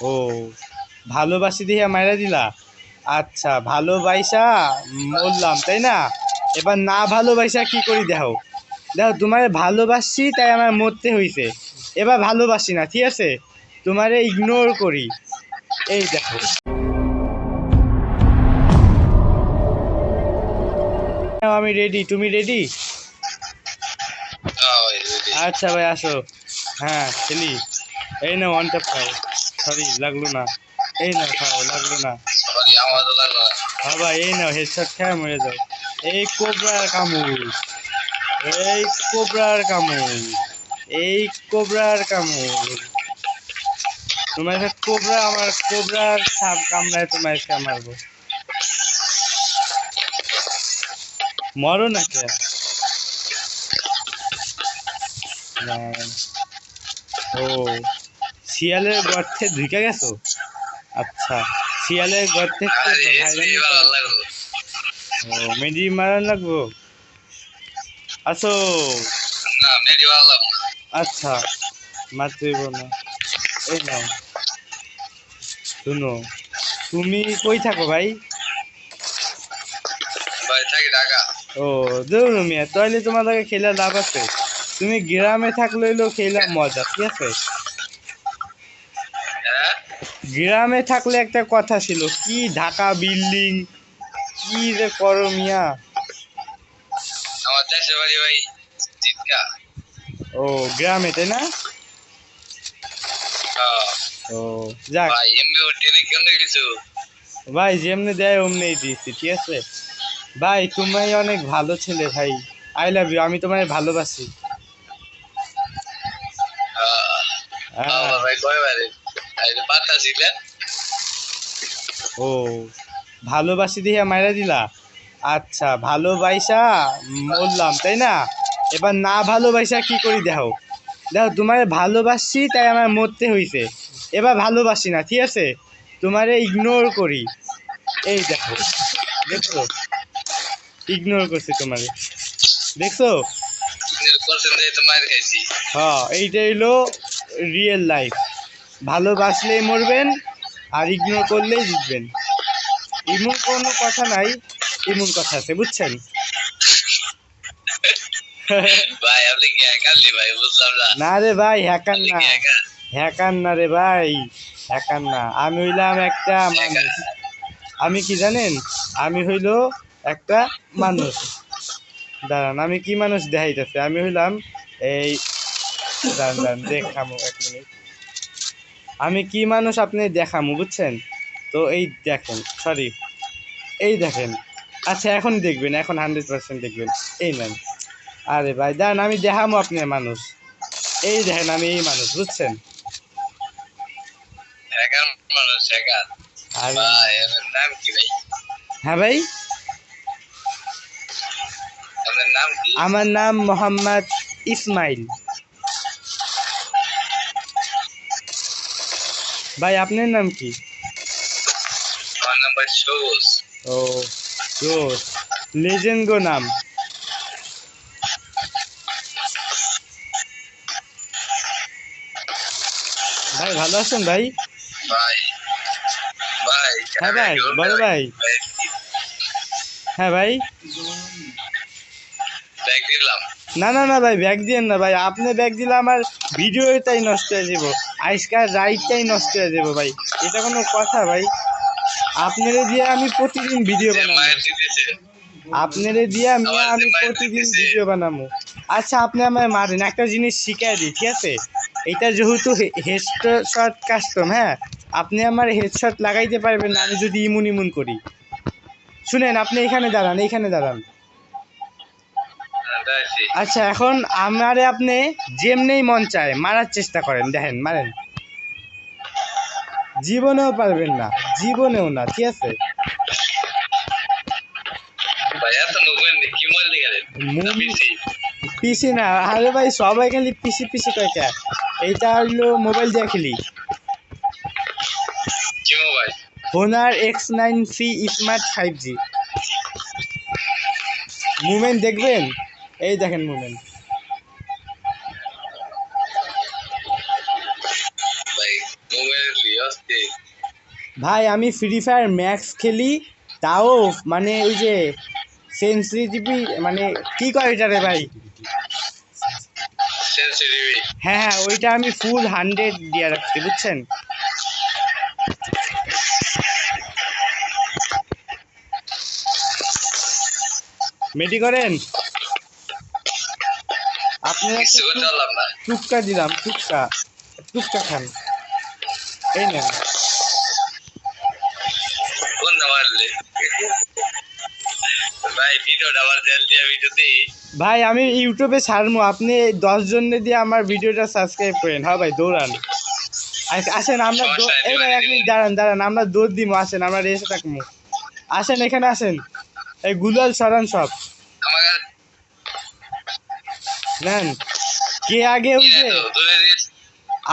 ও ভালোবাসি দিয়ে মাইরা দিলা। আচ্ছা ভালোবাসা বললাম তাই না, এবার না ভালোবাসা কি করি দেখো। দেখো তোমারে ভালোবাসি তাই আমার মরতে হইছে, এবার ভালোবাসি না, ঠিক আছে, তোমারে ইগনোর করি। এই দেখো আমি রেডি, তুমি রেডি? আচ্ছা ভাই আসো, হ্যাঁ খেলি। এই না ওয়ান ট্যাপ খাও, সরি লাগলো না। এই না খাও, লাগলো না। হ্যাঁ ভাই এই নাও হেডশট খেয়ে মরে যাও। এই কোবরার কামড়, এই কোবরার কামড়, এই কোবরার কামড়। তোমার সাথে কোবরা, আমার কোবরার সাপ কামড়ায় তোমার সাথে মারবো। মরো না কে? ও শিয়ালের গর্তে ঢুকে গেছো? আচ্ছা শিয়ালের গর্তে ও মেডি মারা লাগবো। আসো। আচ্ছা মারতে হইব না। এই নাও শুনো, তুমি কই থাকো ভাই? ও ধরুন মিয়া, তাহলে তোমার লাগে খেলা লাভ আছে। তুমি গ্রামে থাকলে হইলেও খেলা মজা, ঠিক আছে। গ্রামে থাকলে একটা কথা ছিল, কি ঢাকা বিল্ডিং, কি যে করো মিয়া। ও গ্রামে তাই না? ও যাক ভাই, যেমনি দেয় অমনি দিয়েছি, ঠিক আছে ভাই। তুমি অনেক ভালো ছেলে ভাই, আই লাভ ইউ, আমি তোমায় ভালোবাসি। ও ভালোবাসি দিয়ে মাইরা দিলা। আচ্ছা ভালোবাসা বললাম তাই না, এবার না ভালোবাসা কি করি দেখো। দেখো তোমারে ভালোবাসি তাই আমার মরতে হইছে, এবার ভালোবাসি না, ঠিক আছে, তোমারে ইগনোর করি। এই দেখো, দেখছো ইগনোর করছি তোমারে, দেখছো। হ্যাঁ এইটাই হলো রিয়েল লাইফ, ভালোবাসলেই মরবেন আর ইগনোর করলেই জিতবেন। এমন কোনো কথা নাই, এমন কথা আছে বুঝছেন। না রে ভাই হ্যাকার না, হ্যাকার না রে ভাই, হ্যাকার না। আমি হইলাম একটা মানুষ। আমি কি জানেন, আমি হইল একটা মানুষ। দাঁড়ান আমি কি মানুষ দেখাইতেছে, আমি হইলাম এই, দাঁড়ান দাঁড়ান দেখামো এক মিনিট, আমি কি মানুষ আপনি দেখামু বুঝছেন। তো এই দেখেন, সরি এই দেখেন। আচ্ছা এখন দেখবেন, এখন 100% দেখবেন। এই নেন। আরে ভাই দাঁড়ান আমি দেখামো আপনি মানুষ। এই দেখেন আমি এই মানুষ বুঝছেন। হ্যাঁ ভাই, আমার নাম মোহাম্মদ ইসমাইল। ভাই আপনার নাম কি? ও জোস, লেজেন্ড গো নাম। ভাই ভালো আছেন ভাই? হ্যাঁ ভাই বড় ভাই। হ্যাঁ ভাই। না না না ভাই ব্যাগ দিয়েন না ভাই, আপনি ব্যাগ দিলে আমার ভিডিওটাই নষ্ট হয়ে যাব, আজকাল রাইটটাই নষ্ট হয়ে যাব ভাই, এটা কোনো কথা ভাই? আপনারে দিয়ে আমি প্রতিদিন ভিডিও বানাবো, আপনারে দিয়ে আমি প্রতিদিন ভিডিও বানাবো। আচ্ছা আপনি আমায় মারেন, একটা জিনিস শিখাই দিই ঠিক আছে, এটা যেহেতু হেডশট কাস্টম, হ্যাঁ আপনি আমার হেডশট লাগাইতে পারবেন না আমি যদি ইমুন ইমুন করি। শুনেন আপনি এখানে দাঁড়ান, এইখানে দাঁড়ান। আচ্ছা এখন আমারে আপনি যেমনেই মন চায় মারার চেষ্টা করেন, দেখেন মারেন। জীবনেও পারবেন না, জীবনেও না, ঠিক আছে। পিসি না, আরে ভাই সবাই খালি পিসি পিসি কয়টা, এইটা হলো মোবাইল দিয়ে খেলি। Honor X9C smart 5G। Movement দেখবেন, এই দেখেন মুভমেন্ট। ভাই আমি ফ্রি ফায়ার ম্যাক্স খেলি, তাও মানে ওই যে সেন্সিটিভি মানে কি কয় এটা রে ভাই? হ্যাঁ হ্যাঁ, ওইটা আমি ফুল 100 দিয়ে রাখছি, বুঝছেন? মেডি করেন আপনি? টুকটা দিলাম, টুকটা টুকটা খান, এই নেন। ভাই আমি ইউটিউবে ছাড়বো, আপনি 10 জনে দিয়ে আমার ভিডিওটা সাবস্ক্রাইব করেন। হ্যাঁ ভাই দৌড়ান, আসেন আমরা এই ভাই 1 মিনিট দাঁড়ান দাঁড়ান, আমরা দৌড় দিব, আসেন আমরা রেসে থাকবো, আসেন এখানে আসেন, এই গুলাল সরান সব নেন। কে আগে ওই যে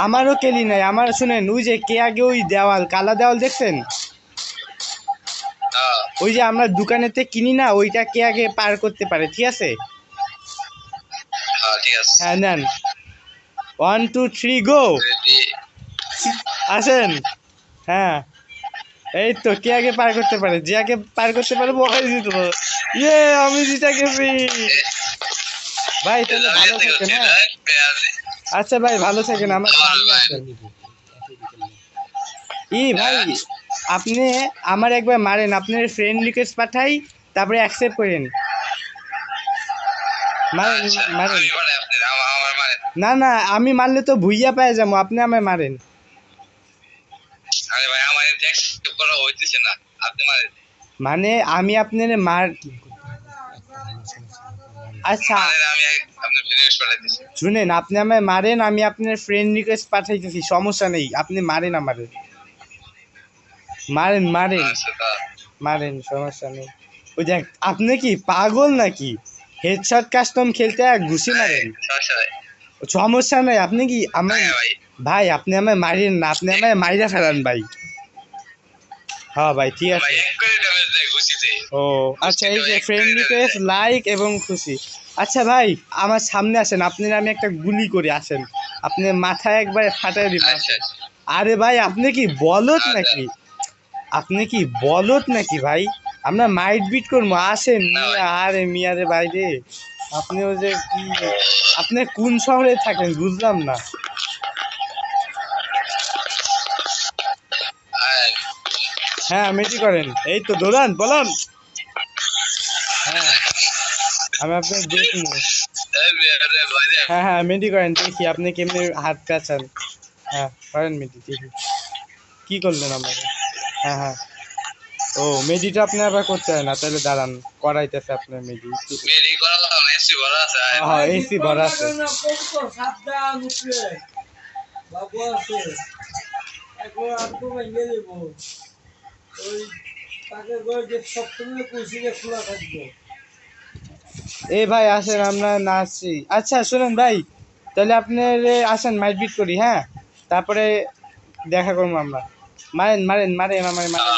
আমারও কেলি নাই, আমার শুনেন, ওই যে কে আগে ওই দেওয়াল, কালা দেওয়াল দেখছেন? ওই যে আমরা দোকানেতে কিনি না, ওইটা কে আগে পার করতে পারে, ঠিক আছে? হ্যাঁ নেন, 1 2 3 গো, আসেন। হ্যাঁ এই তো, কে আগে পার করতে পারে, যে আগে পার করতে পারে ওই জিতব। ইয়ে আমি জিতে গেছি ভাই, তাহলে ভালো থাকেন। হ্যাঁ আচ্ছা ভাই ভালো থাকেন, আমার সামনে আছেন। ই ভাই আপনি আমার একবার মারেন, আপনার ফ্রেন্ড রিকোয়েস্ট পাঠাই, তারপরে অ্যাকসেপ্ট করেন, মারেন মারেন। না না, আমি মারলে তো ভুইয়া পেয়ে যাবো, আপনি আমায় মারেন। মানে আমি আপনার মার, আচ্ছা শুনেন, আপনি আমায় মারেন, আমি আপনার ফ্রেন্ড রিকোয়েস্ট পাঠাইতেছি, সমস্যা নেই, আপনি মারেন আমারে, মারেন মারেন মারেন, সমস্যা নেই। ওই দেখ, আপনি কি পাগল নাকি? হেডশট কাস্টম খেলতে ঘুষি মারেন, সমস্যা নেই। আপনি কি আমার ভাই, আপনি আমায় মারেন না, আপনি আমায় মাইরা ফেলান ভাই। হ্যাঁ ভাই ঠিক আছে। ও আচ্ছা, এই যে ফ্রেন্ড রিকোয়েস্ট, লাইক এবং খুশি। আচ্ছা ভাই আমার সামনে আসেন, আপনার আমি একটা গুলি করে, আসেন আপনি মাথায় একবার ফাটাই দিবেন। আরে ভাই আপনি কি বলত নাকি? আপনি কি বলত নাকি ভাই? আমরা মাইট বিট করবো, আসেন মিয়া। আরে মিয়া রে ভাই রে, আপনিও যে কি, আপনি কোন শহরে থাকেন বুঝলাম না। হ্যাঁ মেডি করেন, এই তো দৌড়ান বলুন। হ্যাঁ আমি আপনার দেখবো। হ্যাঁ হ্যাঁ মেডি করেন, দেখি আপনি কেমনি হাত পেঁচান। হ্যাঁ করেন মেডি, দেখি কি করলেন আমাকে। হ্যাঁ হ্যাঁ, ও মেডিটা আপনি আবার করতে হয় না, তাহলে দাঁড়ান করাইতেছে আপনার মেডি। হ্যাঁ এসি ভরা আছে। এই ভাই আসেন আমরা নাচছি। আচ্ছা শুনেন ভাই, তাহলে আপনার আসেন মাইট বিট করি, হ্যাঁ তারপরে দেখা করবো আমরা। মারেন মারেন মারেন আমার মারেন।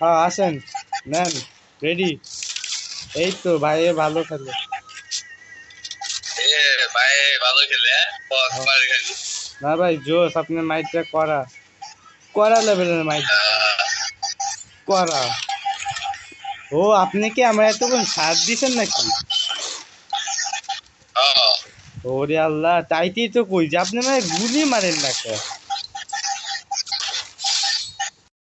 হ্যাঁ আসেন, নেন রেডি। এই তো ভাই ভালো খেলে, না ভাই জোস, আপনার মাইটটা করা করা লেভেলের মাইট করা। ও আপনি কি আমরা এতক্ষণ সাথ দিছেন নাকি? ওরে আল্লাহ, তাইতেই তো কই যে আপনি মানে গুলি মারেন না।